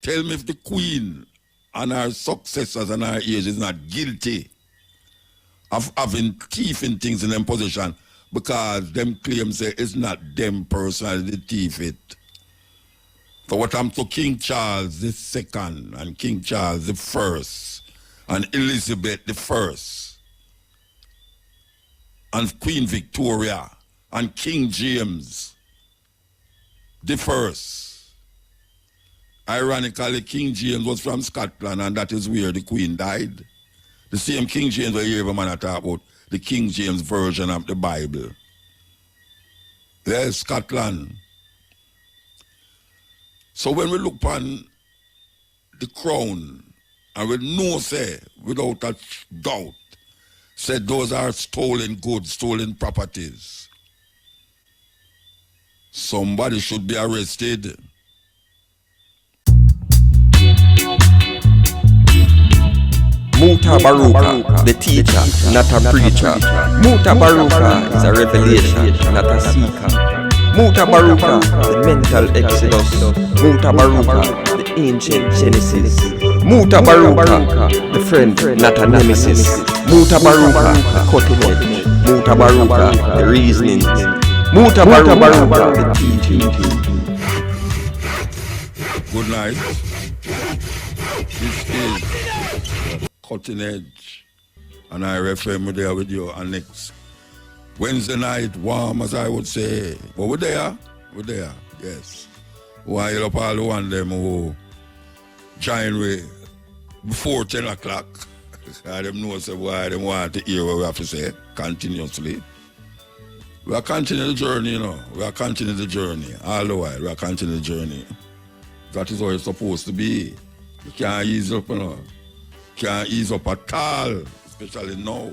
Tell me if the Queen and her successors and her heirs is not guilty of having thieving things in them possession because them claims say it's not them personally that thief it. So what I'm to King Charles II and King Charles I and Elizabeth I and Queen Victoria and King James I. Ironically, King James was from Scotland and that is where the Queen died. The same King James where you hear a man talk about, the King James version of the Bible. There's Scotland. So when we look upon the crown, and we know, say, without a doubt, said those are stolen goods, stolen properties. Somebody should be arrested. Mutabaruka, the teacher, not a preacher. Mutabaruka is a revelation, not a seeker. Mutabaruka, the mental exodus. Mutabaruka, the ancient genesis. Mutabaruka, the friend, not a nemesis. Mutabaruka, the cutting edge. Mutabaruka, the reasoning. Mutabaruka, the teaching. Good night. This is Cutting Edge, and I refer me there with you. And next Wednesday night, warm as I would say. But we're there, yes. While up all the one them who join me before 10 o'clock. I them know say why they want to hear what we have to say continuously. We are continuing the journey, you know. We are continuing the journey. All the while, we are continuing the journey. That is how it's supposed to be. You can't ease up, you know. Can't ease up at all, especially now.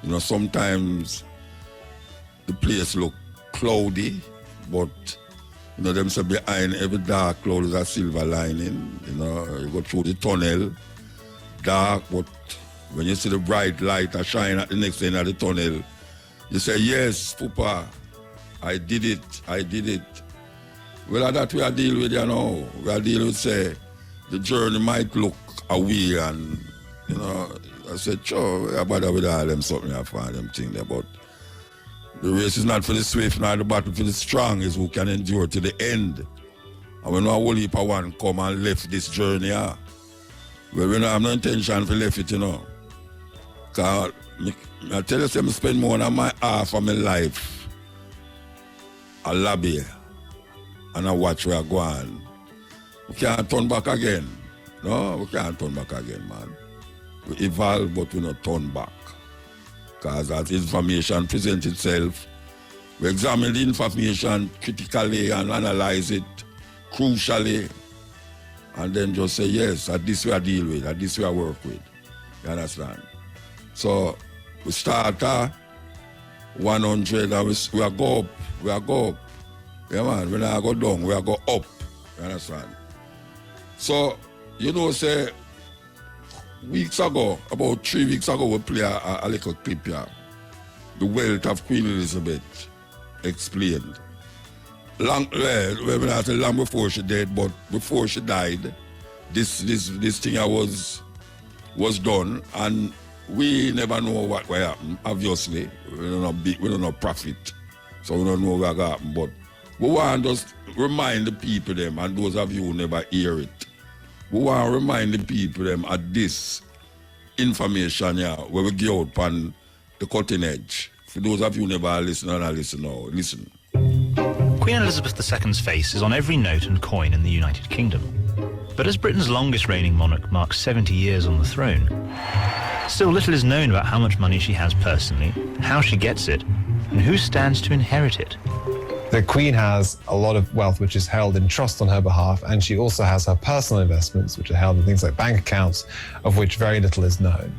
You know, sometimes the place look cloudy, but you know, them say behind every dark cloud is a silver lining. You know, you go through the tunnel, dark, but when you see the bright light a shine at the next end of the tunnel, you say, yes, Papa, I did it. Well, that we are dealing with, you know. We are dealing with, say, the journey might look away and, you know, I said, sure, I bother with all them something I find them thing there, but the race is not for the swift, nor the battle for the strong, is who can endure to the end. And when a whole heap of one come and left this journey, well, we don't have no intention to left it, you know. Because I tell you, I spend more than my half of my life a lobby and I watch where I go on. We can't turn back again. No, we can't turn back again, man. We evolve, but we not turn back. Because as information presents itself, we examine the information critically and analyze it crucially, and then just say, yes, that this we deal with, that this we work with. You understand? So we start at 100 and we are go up. Yeah, man, when I go down, we are go up. You understand? So, you know, say, weeks ago, about 3 weeks ago, we play a little clip here. The wealth of Queen Elizabeth explained. Long before she died, but before she died, this thing was done, and we never know what will happen. Obviously, we don't know profit, so we don't know what will happen. But we want to just remind the people them, and those of you who never hear it, we want to remind the people them at this information here, where we get out on the cutting edge. For those of you who never listen and listen now, listen. Queen Elizabeth II's face is on every note and coin in the United Kingdom. But as Britain's longest reigning monarch marks 70 years on the throne, still little is known about how much money she has personally, how she gets it, and who stands to inherit it. The Queen has a lot of wealth which is held in trust on her behalf, and she also has her personal investments which are held in things like bank accounts, of which very little is known.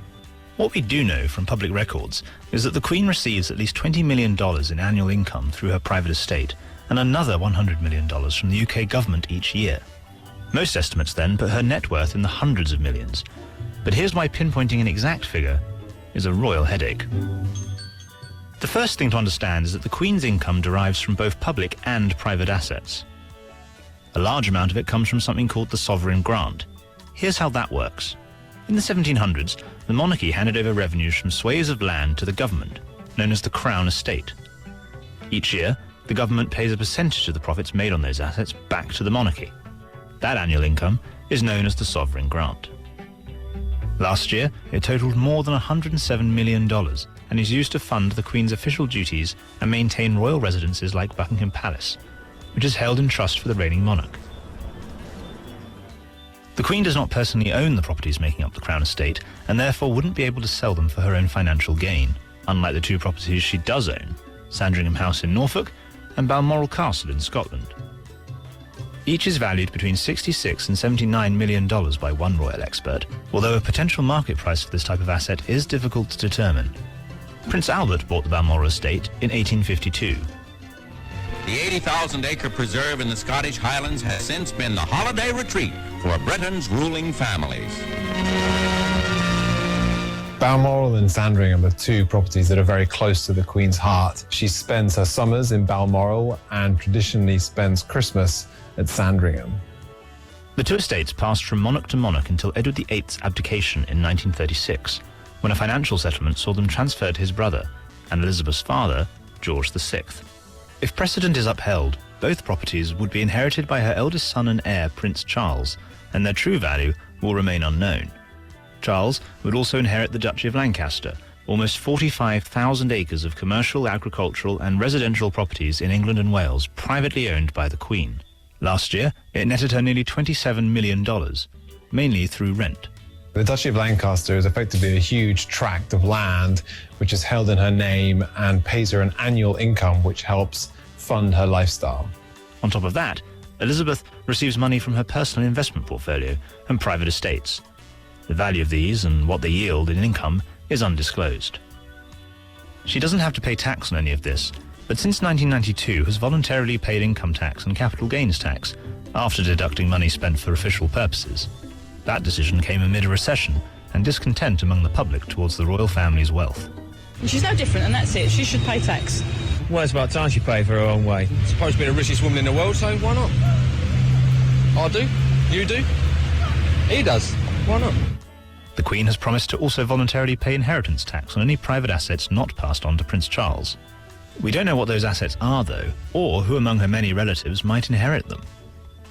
What we do know from public records is that the Queen receives at least $20 million in annual income through her private estate, and another $100 million from the UK government each year. Most estimates then put her net worth in the hundreds of millions. But here's why pinpointing an exact figure is a royal headache. The first thing to understand is that the Queen's income derives from both public and private assets. A large amount of it comes from something called the sovereign grant. Here's how that works. In the 1700s, the monarchy handed over revenues from swathes of land to the government, known as the Crown Estate. Each year, the government pays a percentage of the profits made on those assets back to the monarchy. That annual income is known as the sovereign grant. Last year, it totaled more than $107 million and is used to fund the Queen's official duties and maintain royal residences like Buckingham Palace, which is held in trust for the reigning monarch. The Queen does not personally own the properties making up the Crown Estate and therefore wouldn't be able to sell them for her own financial gain, unlike the two properties she does own, Sandringham House in Norfolk and Balmoral Castle in Scotland. Each is valued between $66 and $79 million by one royal expert, although a potential market price for this type of asset is difficult to determine. Prince Albert bought the Balmoral estate in 1852. The 80,000-acre preserve in the Scottish Highlands has since been the holiday retreat for Britain's ruling families. Balmoral and Sandringham are two properties that are very close to the Queen's heart. She spends her summers in Balmoral and traditionally spends Christmas at Sandringham. The two estates passed from monarch to monarch until Edward VIII's abdication in 1936, when a financial settlement saw them transferred to his brother and Elizabeth's father, George VI. If precedent is upheld, both properties would be inherited by her eldest son and heir, Prince Charles, and their true value will remain unknown. Charles would also inherit the Duchy of Lancaster, almost 45,000 acres of commercial, agricultural and residential properties in England and Wales, privately owned by the Queen. Last year, it netted her nearly $27 million, mainly through rent. The Duchy of Lancaster is effectively a huge tract of land which is held in her name and pays her an annual income which helps fund her lifestyle. On top of that, Elizabeth receives money from her personal investment portfolio and private estates. The value of these and what they yield in income is undisclosed. She doesn't have to pay tax on any of this, but since 1992 has voluntarily paid income tax and capital gains tax after deducting money spent for official purposes. That decision came amid a recession and discontent among the public towards the royal family's wealth. She's no different, and that's it. She should pay tax. Well, it's about time she paid for her own way. Supposed to be the richest woman in the world, so why not? I do. You do. He does. Why not? The Queen has promised to also voluntarily pay inheritance tax on any private assets not passed on to Prince Charles. We don't know what those assets are, though, or who among her many relatives might inherit them.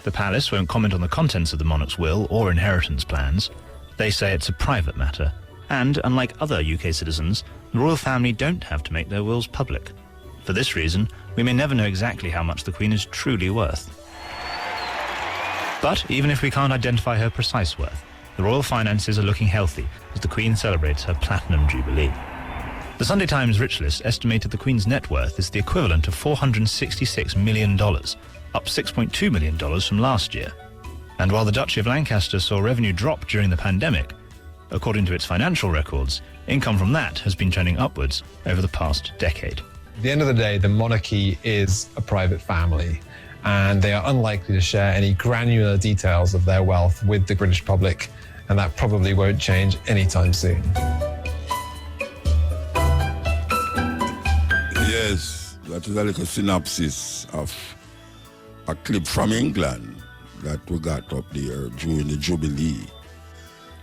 The palace won't comment on the contents of the monarch's will or inheritance plans. They say it's a private matter, and unlike other UK citizens, the royal family don't have to make their wills public. For this reason, we may never know exactly how much the Queen is truly worth. But even if we can't identify her precise worth, the royal finances are looking healthy as the Queen celebrates her Platinum Jubilee. The Sunday Times Rich List estimated the Queen's net worth is the equivalent of $466 million, up $6.2 million from last year. And while the Duchy of Lancaster saw revenue drop during the pandemic, according to its financial records, income from that has been trending upwards over the past decade. At the end of the day, the monarchy is a private family, and they are unlikely to share any granular details of their wealth with the British public, and that probably won't change anytime soon. Yes, that is a little synopsis of a clip from England that we got up there during the Jubilee.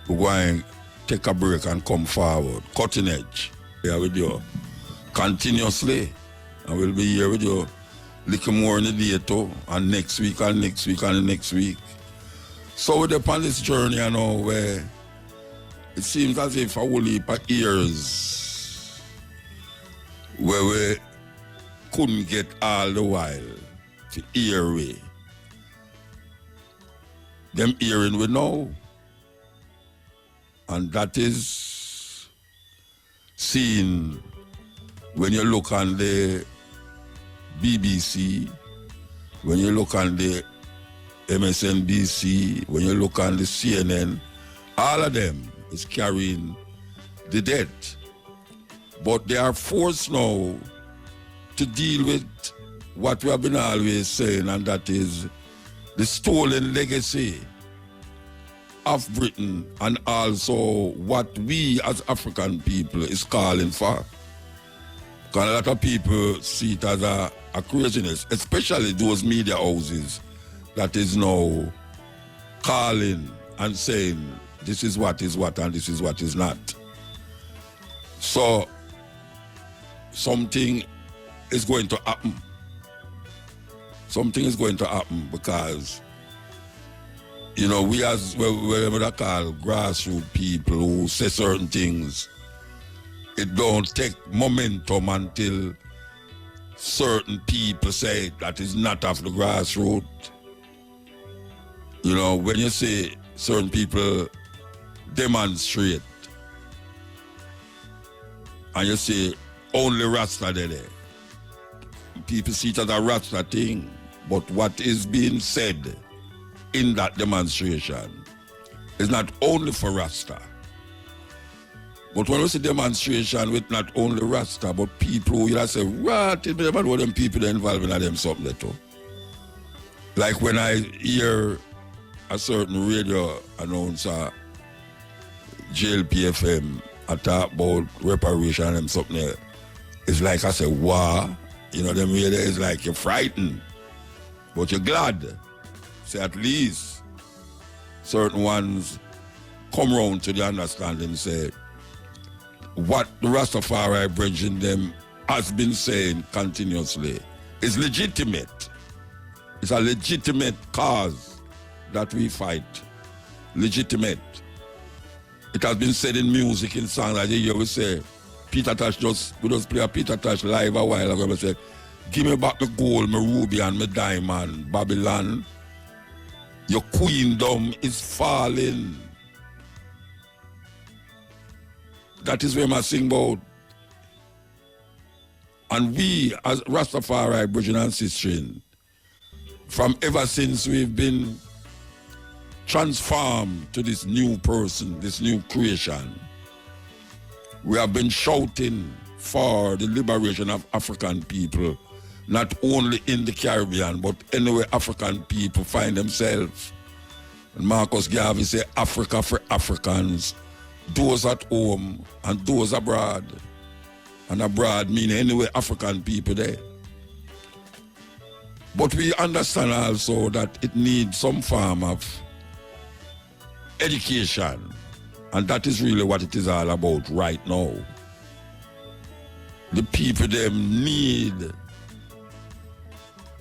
We're going to take a break and come forward, cutting edge, here with you continuously. And we'll be here with you a little more in the day too, and next week and next week and the next week. So we're upon this journey, you know, where it seems as if a whole heap of years where we couldn't get all the while to hear we. Them hearing we know. And that is seen when you look on the BBC, when you look on the MSNBC, when you look on the CNN, all of them is carrying the debt. But they are forced now to deal with what we have been always saying, and that is the stolen legacy of Britain, and also what we as African people is calling for. Because a lot of people see it as a craziness, especially those media houses that is now calling and saying this is what is what and this is what is not. So something is going to happen. Something is going to happen because, you know, we as whatever they call grassroots people who say certain things, it don't take momentum until certain people say that is not of the grassroots. You know, when you say certain people demonstrate and you say only Rasta there, people see it as a Rasta thing, but what is being said in that demonstration is not only for Rasta. But when we see demonstration with not only Rasta, but people who you say, what? It about what them people involved in them something there too. Like when I hear a certain radio announcer, JLPFM, I talk about reparation and something there, it's like I say, wow. You know, them radio is like you're frightened, but you're glad. Say at least certain ones come round to the understanding, say, what the Rastafari brethren them has been saying continuously is legitimate. It's a legitimate cause that we fight. Legitimate. It has been said in music, in songs, like you always say, Peter Tosh we just play a Peter Tosh live a while ago, and say, give me back the gold, my ruby and my diamond, Babylon. Your queendom is falling. That is where I sing about. And we, as Rastafari, brethren and sisters, from ever since we've been transformed to this new person, this new creation, we have been shouting for the liberation of African people, not only in the Caribbean, but anywhere African people find themselves. And Marcus Garvey said, Africa for Africans, those at home and those abroad. And abroad meaning anywhere African people there. But we understand also that it needs some form of education. And that is really what it is all about right now. The people them need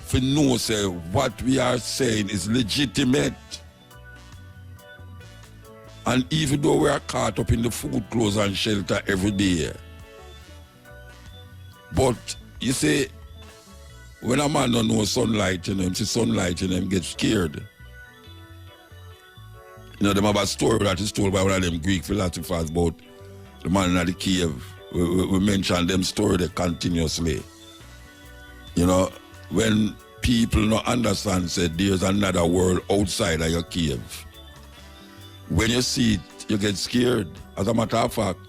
to know say what we are saying is legitimate. And even though we are caught up in the food, clothes and shelter every day, but you see, when a man don't know sunlight in him, see sunlight in him, get scared. You know, them have a story that is told by one of them Greek philosophers about the man in the cave. We mention them story there continuously. You know, when people don't understand, say there's another world outside of your cave. When you see it, you get scared. As a matter of fact,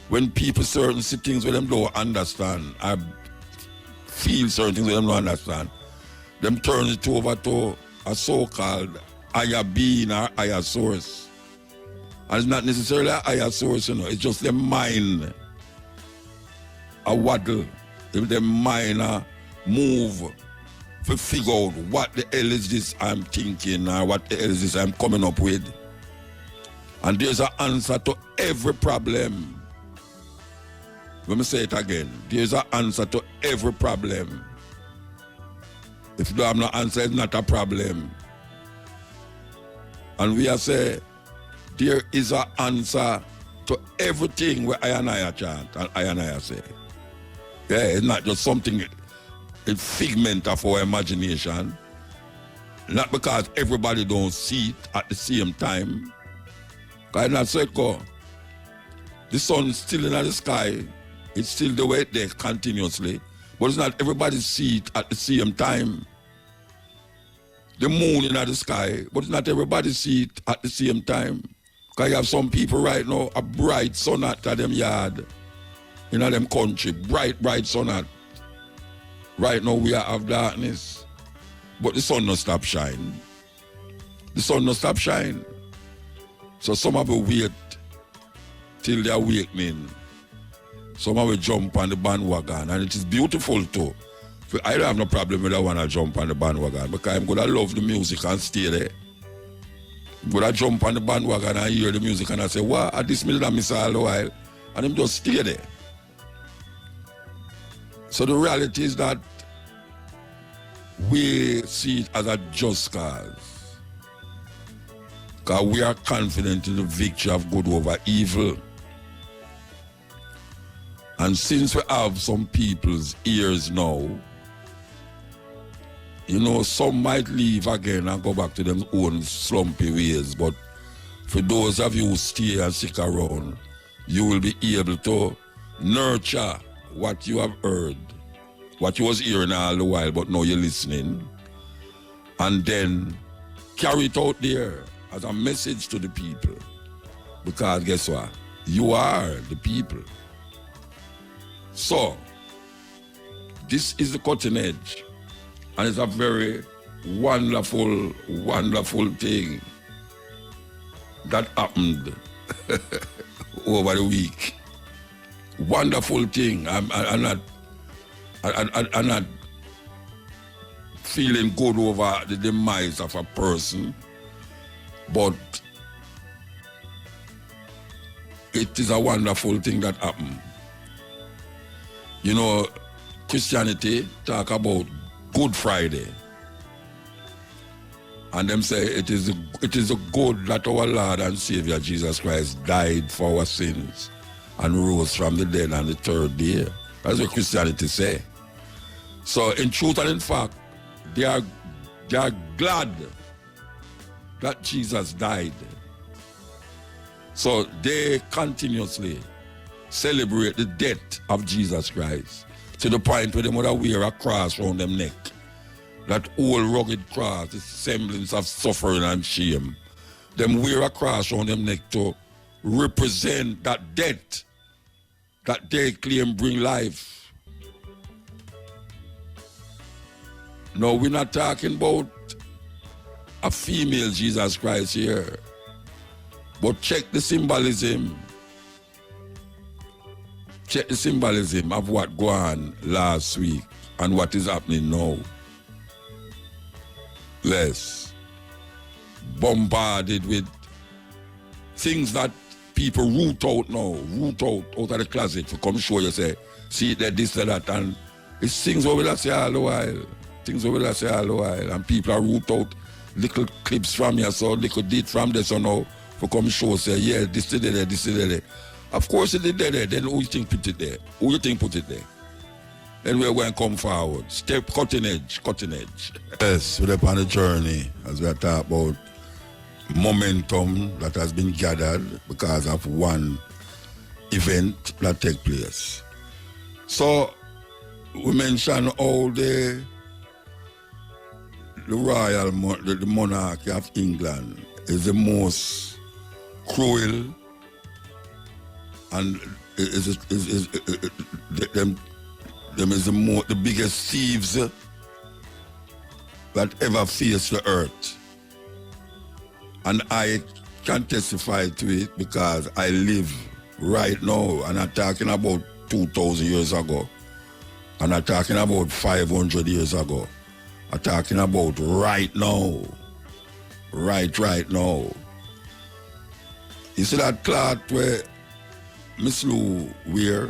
when people certain see things where them don't understand, I feel certain things where them don't understand, them turn it over to a so-called higher being or higher source. And it's not necessarily a higher source, you know, it's just their mind a waddle, their mind a move to figure out what the hell is this I'm thinking or what the hell is this I'm coming up with. And there's an answer to every problem. Let me say it again. There's an answer to every problem. If you don't have no answer, it's not a problem. And we are saying, there is an answer to everything where I and I chant and I and I say. Yeah, it's not just something, a figment of our imagination. Not because everybody don't see it at the same time. Because not so it go. The sun is still in the sky. It's still the way there continuously. But it's not everybody see it at the same time. The moon in the sky, but it's not everybody see it at the same time. Because you have some people right now, a bright sun at them yard, in them country, bright sun at. Right now we have darkness, but the sun no stop shine. The sun no stop shine. So some of them wait till the awakening. Some of them jump on the bandwagon, and it is beautiful too. I don't have no problem with I want to jump on the bandwagon because I'm gonna love the music and stay there. I'm gonna jump on the bandwagon and hear the music and I say, what? At this minute I miss all the while. And I'm just stay there. So the reality is that we see it as a just cause. Because we are confident in the victory of good over evil. And since we have some people's ears now, you know, some might leave again and go back to them own slumpy ways. But for those of you who stay and stick around, you will be able to nurture what you have heard, what you was hearing all the while, but now you're listening, and then carry it out there as a message to the people. Because guess what? You are the people. So, this is the cutting edge. And it's a very wonderful, wonderful thing that happened over the week. Wonderful thing. I'm not feeling good over the demise of a person, but it is a wonderful thing that happened. You know, Christianity talk about Good Friday. And them say it is a good that our Lord and Savior Jesus Christ died for our sins and rose from the dead on the third day. That's what Christianity say. So in truth and in fact, they are glad that Jesus died. So they continuously celebrate the death of Jesus Christ to the point where they would wear a cross around them neck. That old rugged cross, the semblance of suffering and shame. Them wear a cross around them neck to represent that death that they claim bring life. No, we're not talking about a female Jesus Christ here. But check the symbolism. Check the symbolism of what go on last week and what is happening now. Less bombarded with things that people root out now, root out of the closet to come show you, say, see that this and that, and it's things over there say all the while. Things over there say all the while, and people are root out little clips from you, so little did from this or now, for come show, say, yeah, this is there, this is there. Of course it is there, then who you think put it there? Who you think put it there? Then we're going to come forward. Step cutting edge. Yes, we're on the journey as we are talking about momentum that has been gathered because of one event that take place. So we mentioned all the royal, the monarchy of England is the most cruel and them is the biggest thieves that ever faced the earth. And I can testify to it because I live right now, and I'm talking about 2,000 years ago. And I'm talking about 500 years ago. I'm talking about right now. Right now. You see that cloth where Miss Lou wear?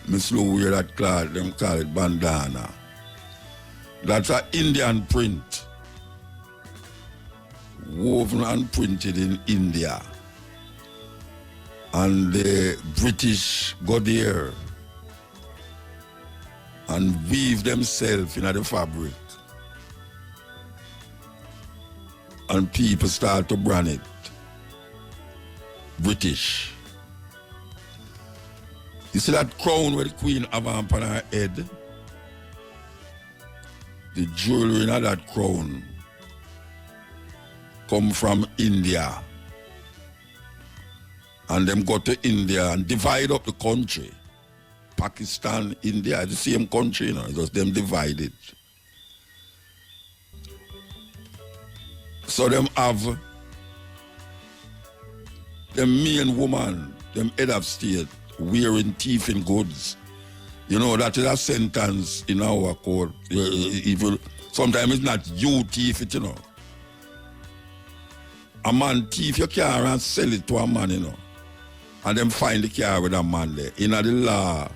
Miss Lou wear that cloth, them call it bandana. That's an Indian print. Woven and printed in India. And the British go there and weave themselves in the fabric. And people start to brand it British. You see that crown where the queen have on her head? The jewelry in that crown come from India. And them go to India and divide up the country. Pakistan, India, the same country, you know, it was them divided. So them have the main woman, them head of state, wearing thieving goods. You know, that is a sentence in our court. Sometimes it's not you thief it, you know. A man thief your car and sell it to a man, you know. And then find the car with a man there. In the law,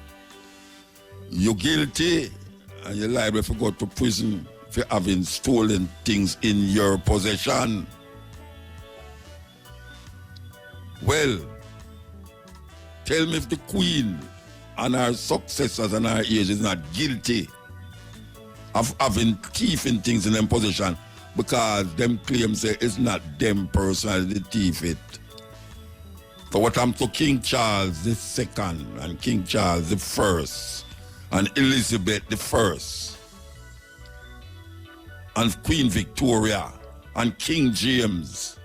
you're guilty and you're liable to go to prison for having stolen things in your possession. Well, tell me if the Queen and her successors and her age is not guilty of having thieving things in them possession, because them claims say it's not them personally the thief it. So what I'm to King Charles II and King Charles I and Elizabeth I and Queen Victoria and King James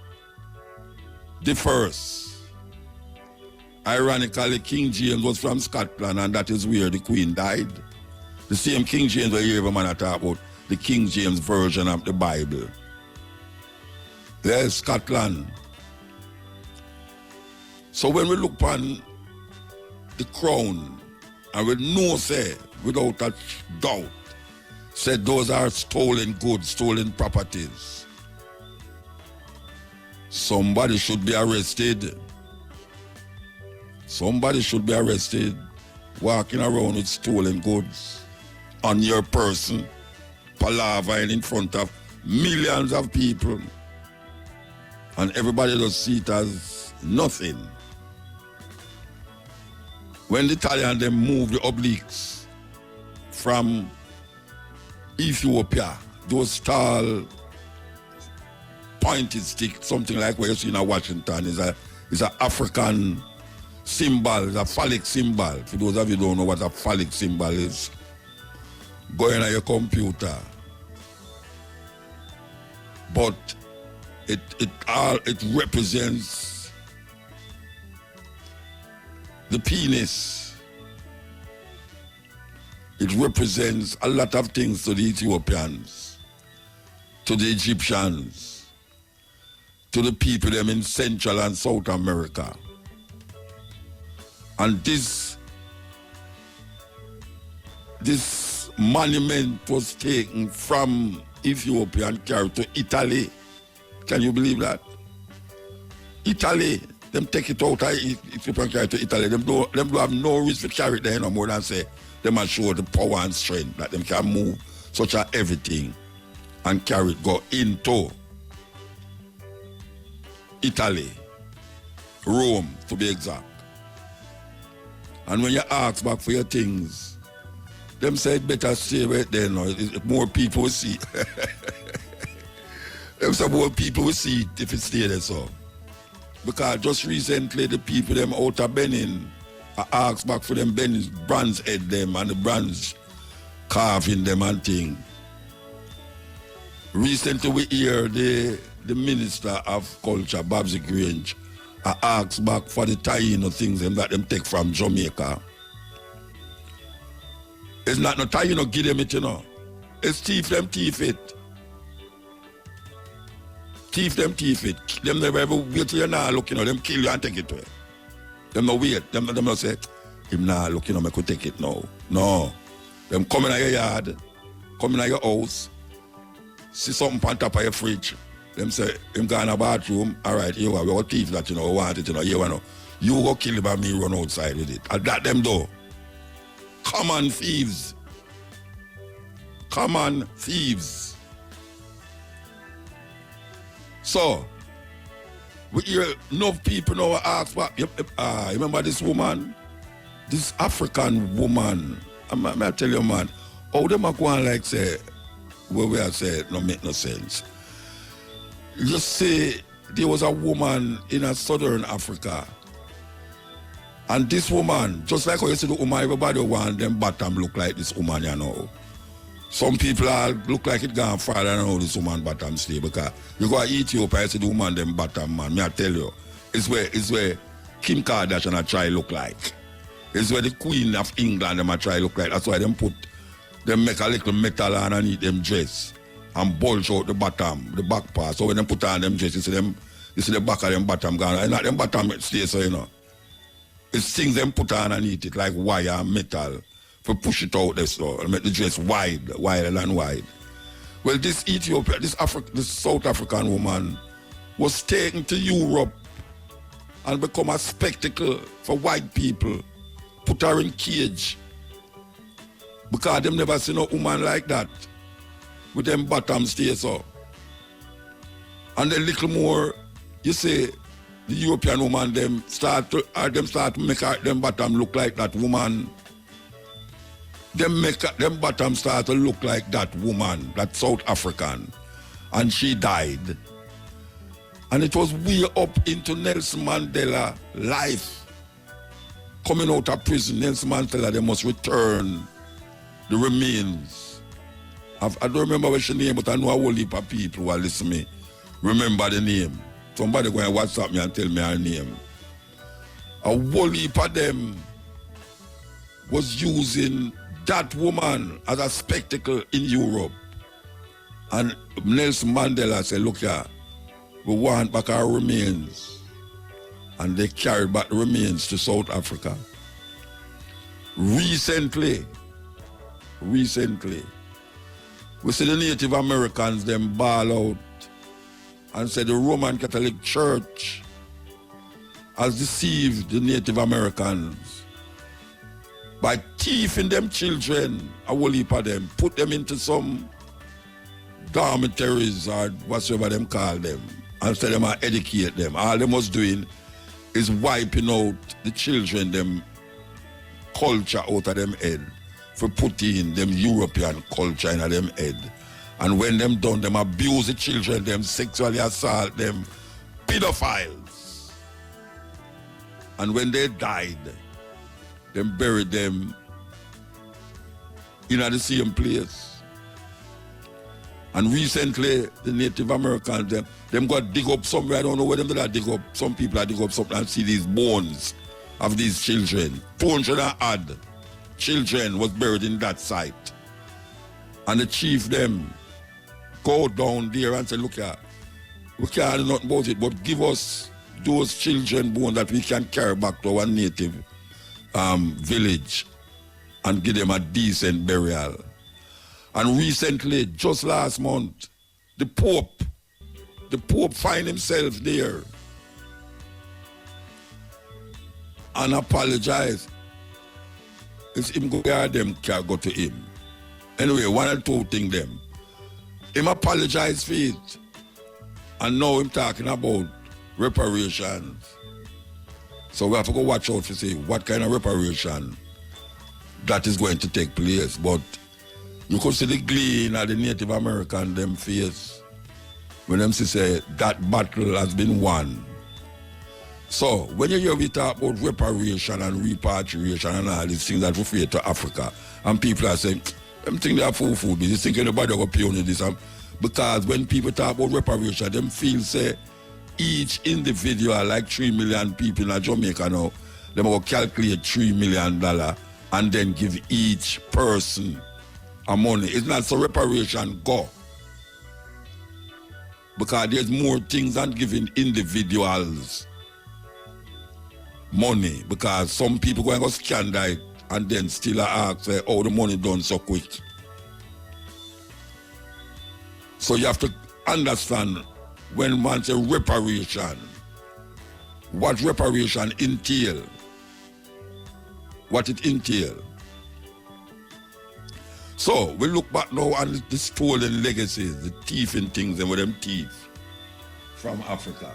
I. Ironically, King James was from Scotland, and that is where the Queen died. The same King James where you hear a man talk about, the King James version of the Bible. There's Scotland. So when we look upon the crown, and we know, say, without a doubt, said those are stolen goods, stolen properties, somebody should be arrested. Somebody should be arrested walking around with stolen goods on your person, palavering in front of millions of people, and everybody just see it as nothing. When the Italians them move the obliques from Ethiopia, those tall pointed stick, something like what you see in Washington, is an African symbol, is a phallic symbol. For those of you who don't know what a phallic symbol is, go in on your computer. But it represents the penis. It represents a lot of things to the Ethiopians, to the Egyptians, to the people them in Central and South America. And this monument was taken from Ethiopia and carried to Italy. Can you believe that? Italy, them take it out of Ethiopia and carry it to Italy. Them do have no reason to carry it there no more than say them are show the power and strength that them can move such a everything and carry it, go into Italy, Rome to be exact. And when you ask back for your things, them say it better stay right there now. More people will see. Them say more people will see it if it stay there so. Because just recently the people them out of Benin, I asked back for them Benin's bronze head them and the bronze carving them and thing. Recently we hear the Minister of Culture, Babsy Grange, I asked back for the taino things them that them take from Jamaica. It's not no taino give them it, you know. It's thief it. Thief it. Them never ever wait till you now look, you know, them kill you and take it away. Them no wait. Them no say, him now look, you know, I could take it now. No. Them come in your yard, come in your house, see something on top of your fridge. Them say, him go in a bathroom, all right, here we got thief that, you know, want it, you know, here we know. You go kill him and me run outside with it. And that them do. Come on, thieves. Come on, thieves. So, we hear enough people now ask, remember this woman? This African woman. I tell you, man, how them are going like say, where we are saying, no make no sense. Just say there was a woman in southern Africa, and this woman, just like how you see the woman, everybody want them bottom look like this woman, you know. Some people look like it gone far, I don't know how this woman bottom stay, because you go to Ethiopia, you see the woman them bottom, man. Me I tell you, it's where Kim Kardashian I try look like. It's where the Queen of England them I try look like. That's why them make a little metal underneath them dress and bulge out the bottom, the back part. So when they put on them dress, you see the back of them bottom gone. And not them bottom stay so, you know. It's things them put on underneath it, like wire and metal, for push it out there so, and make the dress wider and wide. Well, this South African woman was taken to Europe and become a spectacle for white people, put her in cage, because them never seen a woman like that, with them bottoms stay so. And then little more, you say, the European woman, them start to make them bottom look like that woman. Them bottom start to look like that woman, that South African. And she died. And it was way up into Nelson Mandela life. Coming out of prison, Nelson Mandela, they must return the remains. I don't remember what she name, but I know a whole heap of people who are listening to me remember the name. Somebody go and WhatsApp me and tell me her name. A whole heap of them was using that woman as a spectacle in Europe. And Nelson Mandela said, look here, we want back our remains. And they carried back the remains to South Africa. Recently, we see the Native Americans, them bawl out and say the Roman Catholic Church has deceived the Native Americans by thieving them children, a whole heap of them, put them into some dormitories or whatever them call them, and say them and educate them. All they was doing is wiping out the children, them culture out of them head, for putting them European culture in them head. And when them done, them abuse the children, them sexually assault them, pedophiles. And when they died, them buried them in the same place. And recently, the Native Americans, them got dig up somewhere, I don't know where them did dig up. Some people are dig up something and see these bones of these children. 200 and odd children was buried in that site. And the chief them go down there and say, look here, we can't do nothing about it, but give us those children bones that we can carry back to our native village and give them a decent burial. And recently, just last month, the Pope find himself there and apologize. It's him go there, them can't go to him. Anyway, one or two things them. Him apologize for it. And now him talking about reparations. So we have to go watch out to see what kind of reparation that is going to take place. But you could see the glee in the Native American them face when them say that battle has been won. So when you hear we talk about reparation and repatriation and all these things that refer to Africa, and people are saying, them think they are full food, they think anybody will pay on this. Because when people talk about reparation, them feel say each individual, like 3 million people in Jamaica now, they will calculate $3 million and then give each person a money. It's not so reparation go. Because there's more things than giving individuals money. Because some people go and go scan that and then still ask, say, oh, the money done so quick. So you have to understand when one say reparation, what reparation entail, what it entail. So we look back now on the stolen legacies, the thieving things and with them thief from Africa.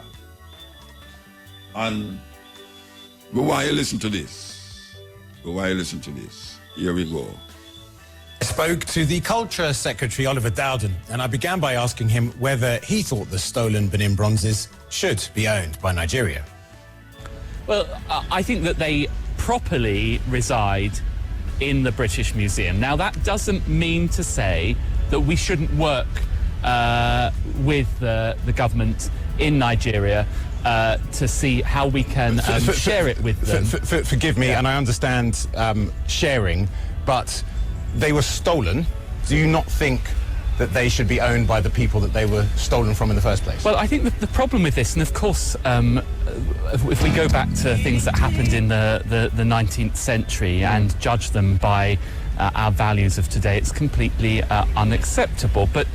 And we want you to listen to this. Here we go. I spoke to the Culture Secretary, Oliver Dowden, and I began by asking him whether he thought the stolen Benin bronzes should be owned by Nigeria. Well, I think that they properly reside in the British Museum. Now, that doesn't mean to say that we shouldn't work with the government in Nigeria to see how we can share it with them. Forgive me, and I understand sharing, but they were stolen. Do you not think that they should be owned by the people that they were stolen from in the first place? Well, I think that the problem with this, and of course, if we go back to things that happened in the 19th century and judge them by our values of today, it's completely unacceptable. But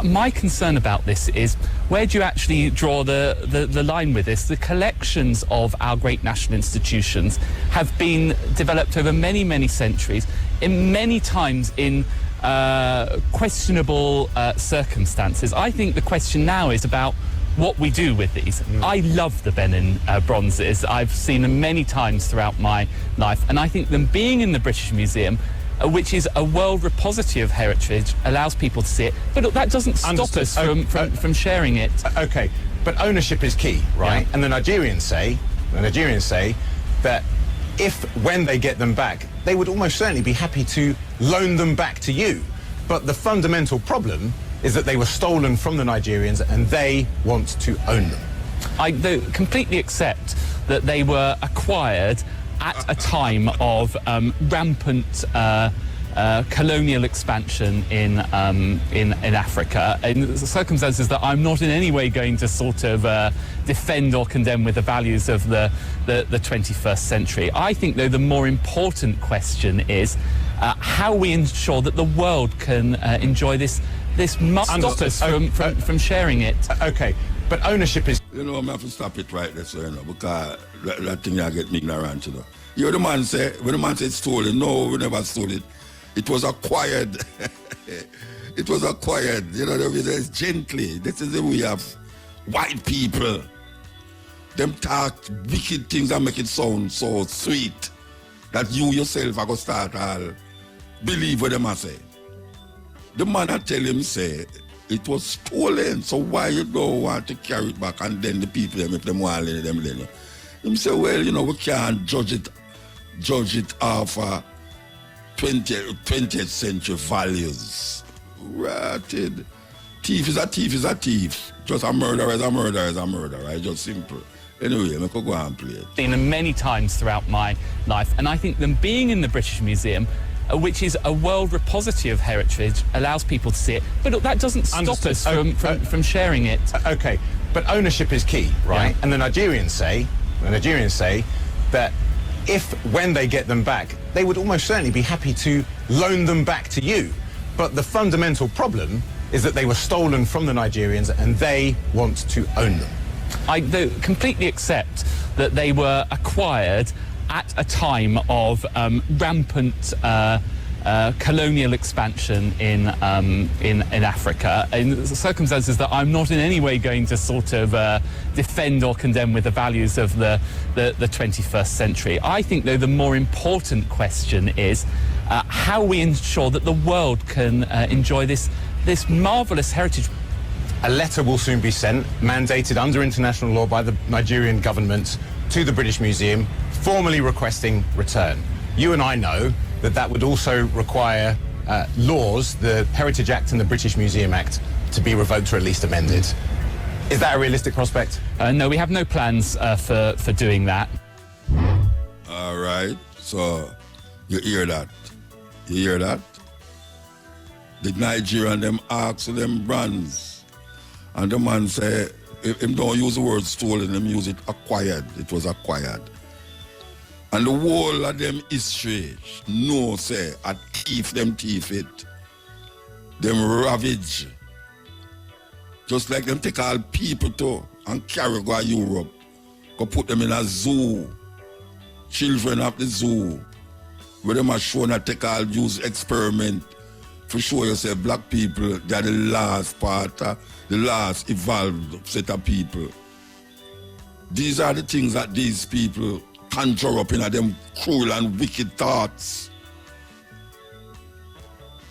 my concern about this is, where do you actually draw the line with this? The collections of our great national institutions have been developed over many, many centuries, in many times in questionable circumstances. I think the question now is about what we do with these. I love the Benin bronzes. I've seen them many times throughout my life, and I think them being in the British Museum, which is a world repository of heritage, allows people to see it. But look, that doesn't stop us from sharing it. Okay, but ownership is key, right? Yeah. And the Nigerians say that when they get them back, they would almost certainly be happy to loan them back to you. But the fundamental problem is that they were stolen from the Nigerians and they want to own them. I completely accept that they were acquired at a time of rampant colonial expansion in Africa, in circumstances that I'm not in any way going to sort of defend or condemn with the values of the 21st century. I think, though, the more important question is how we ensure that the world can enjoy this must stop us from sharing it. Okay, but ownership is... You know, I have to stop it right there, sir, you know, because that thing that get me ignorant, you know. You know, when the man said stolen, no, we never stole it. It was acquired. It was acquired. You know, it's gently. This is the way of white people. Them talk wicked things and make it sound so sweet that you yourself are going to start all believe what them I say. The man I tell him say it was stolen, so why you don't want to carry it back, and then the people them, if them want to them lend. Him say, well, you know, we can't judge it off 20th century values. Ratted. Thief is a thief is a thief. Just a murderer is a murderer is a murderer, right? Just simple. Anyway, I could go and play it. Seen them many times throughout my life, and I think them being in the British Museum, which is a world repository of heritage, allows people to see it. But look, that doesn't stop us from sharing it. Okay, but ownership is key, right? Yeah. And the Nigerians say that when they get them back, they would almost certainly be happy to loan them back to you. But the fundamental problem is that they were stolen from the Nigerians and they want to own them. I completely accept that they were acquired at a time of rampant colonial expansion in Africa, in circumstances that I'm not in any way going to sort of defend or condemn with the values of the 21st century. I think, though, the more important question is how we ensure that the world can enjoy this marvellous heritage. A letter will soon be sent, mandated under international law by the Nigerian government to the British Museum, formally requesting return. You and I know that would also require laws, the Heritage Act and the British Museum Act, to be revoked or at least amended. Is that a realistic prospect? No, we have no plans for doing that. All right, so you hear that? You hear that? The Nigerian, them ask for them brands. And the man say, him don't use the word stolen, him use it acquired. It was acquired. And the whole of them history, no say, a thief them thief it. Them ravage. Just like them take all people to and carry go to Europe. Go put them in a zoo. Children of the zoo. Where them are shown that take all use experiment. For sure yourself, black people, they're the last part, the last evolved set of people. These are the things that these people conjure up in them cruel and wicked thoughts.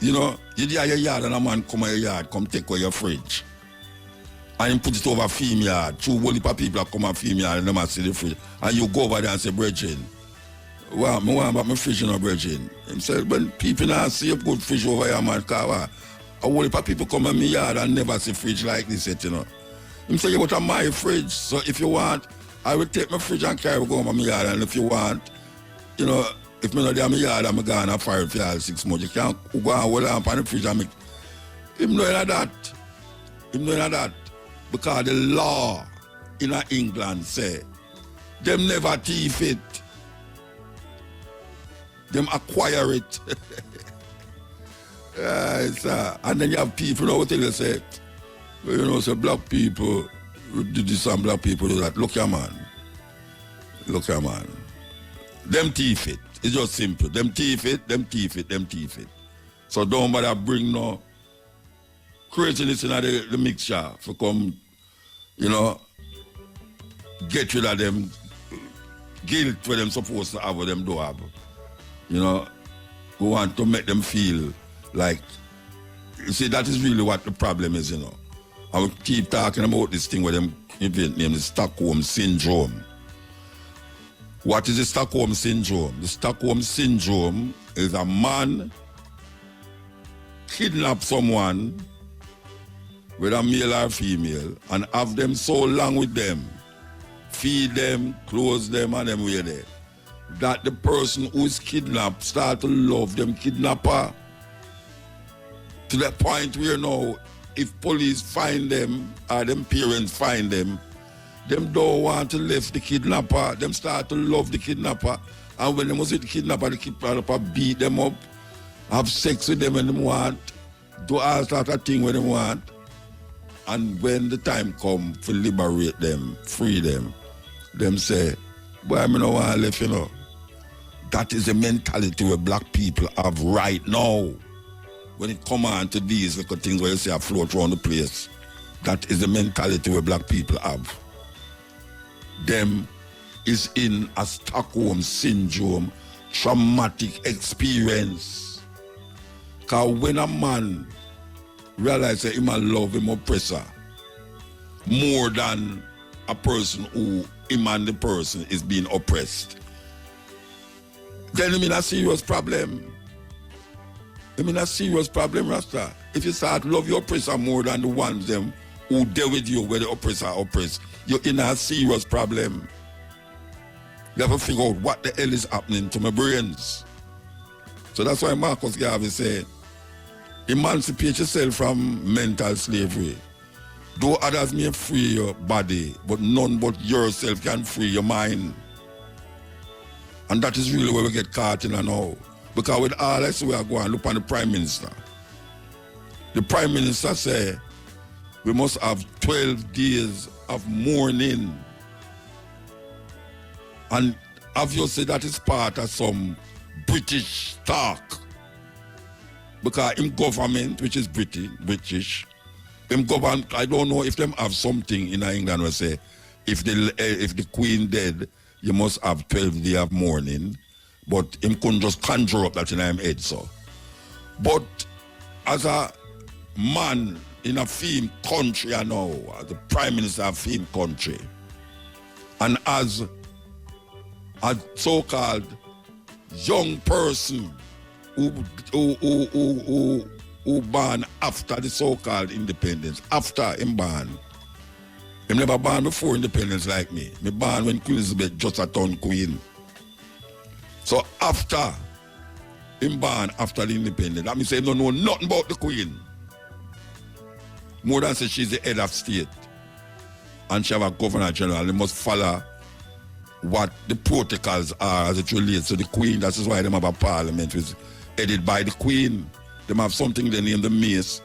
You know, you do your yard and a man come in your yard, come take away your fridge. And you put it over a film yard. Two whole heap of people come and film yard and them see the fridge. And you go over there and say, Brethren, well, I want about my fish in a brethren. He said, when people now see a good fish over here, man, a whole heap of people come in my yard and never see fridge like this, you know. He said, you want my fridge, so if you want, I will take my fridge and carry it go over my yard, and if you want, you know, if I'm not there in my yard, I'm going to fire for 6 months. You can't go and hold on the fridge and make, Him knowing that. Him knowing that. Because the law in England say, them never thief it. Them acquire it. And then you have people, you know what they say? Well, you know, so black people do this and black people do that. Look here, man. Look here, man. Them thief it. It's just simple. Them thief it, them thief it, them thief it. So don't bother bring no craziness in the mixture for come, you know, get rid of them guilt where them supposed to have what them do have. You know, we want to make them feel like, you see, that is really what the problem is, you know. I will keep talking about this thing with them event named the Stockholm Syndrome. What is the Stockholm Syndrome? The Stockholm Syndrome is a man kidnap someone, whether male or female, and have them so long with them, feed them, clothe them, and them way there, that the person who is kidnapped start to love them kidnapper to the point where now, if police find them or them parents find them don't want to leave the kidnapper. Them start to love the kidnapper. And when they must see the kidnapper beat them up, have sex with them when they want, do all sort of thing when they want. And when the time come to liberate them, free them say, boy, I don't want to leave, you know. That is the mentality where black people have right now. When it come on to these little things where you see I float around the place, that is the mentality where black people have. Them is in a Stockholm Syndrome traumatic experience. Because when a man realizes that he might love him oppressor more than a person who him and the person is being oppressed, then I'm in a serious problem. I'm in a serious problem, Rasta. If you start to love your oppressor more than the ones them who deal with you where the oppressor oppressed, you're in a serious problem. You have to figure out what the hell is happening to my brains. So that's why Marcus Garvey said, emancipate yourself from mental slavery. Though others may free your body, but none but yourself can free your mind. And that is really where we get caught in now. Because with all this, we are going to look on the Prime Minister. The Prime Minister said, we must have 12 days of mourning. And obviously that is part of some British talk. Because in government, which is British, in government, I don't know if them have something in England where say, if the Queen dead, you must have 12 days of mourning. But him couldn't just conjure up that in him head, so. But as a man in a film country, I know, as the Prime Minister of film country, and as a so-called young person who born after the so-called independence, after him born. Him never born before independence like me. Me born when Queen Elizabeth just a turned queen. So after him born after the independence, that means say no know nothing about the Queen. More than say she's the head of state. And she have a governor general. They must follow what the protocols are as it relates to the Queen. That is why they have a parliament which is headed by the Queen. They have something they name the mace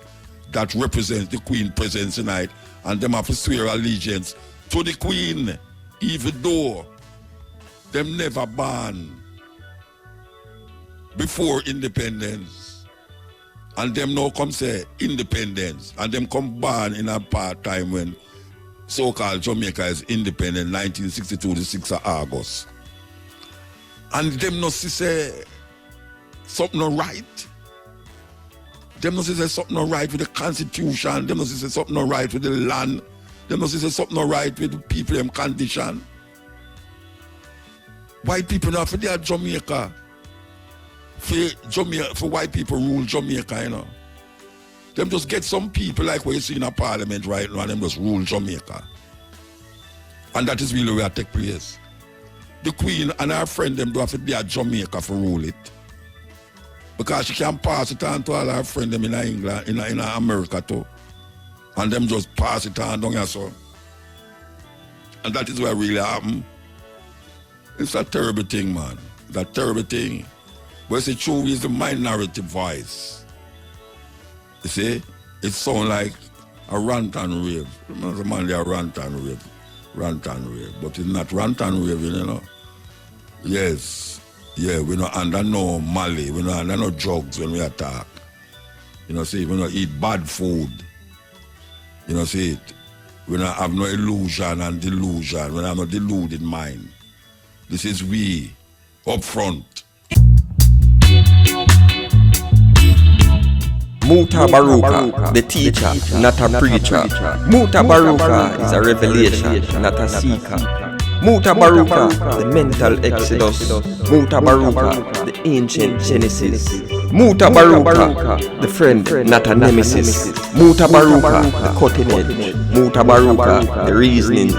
that represents the Queen presence tonight. And they have to swear allegiance to the Queen, even though them never born before independence. And them now come say independence. And them come born in a part time when so-called Jamaica is independent, 1962, the 6th of August. And them no see say something no right. Them no see say something no right with the Constitution. Them no see say something no right with the land. Them no see say something no right with the people in condition. White people now for their Jamaica. For white people rule Jamaica, you know. Them just get some people like what you see in a parliament right now and them just rule Jamaica. And that is really where it takes place. The Queen and her friend them do have to be at Jamaica for rule it. Because she can pass it on to all her friends in England, in America too. And them just pass it on down here, so. And that is what really happened. It's a terrible thing, man. It's a terrible thing. But it's true, is the minority voice. You see? It sounds like a rant and rave. The man there rant and rave. Rant and rave. But it's not rant and rave, you know. Yes. Yeah, we're not under no Mali. We're not under no drugs when we attack. You know, see, we don't eat bad food. You know, see it. We don't have no illusion and delusion. We don't have no deluded mind. This is we, up front. Mutabaruka, the teacher, not a preacher. Mutabaruka is a revelation, not a seeker. Mutabaruka, the mental exodus. Mutabaruka, the ancient genesis. Mutabaruka, the friend, not a nemesis. Mutabaruka, the cutting edge. Mutabaruka, the reasoning.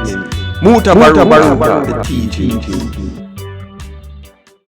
Mutabaruka, the teaching.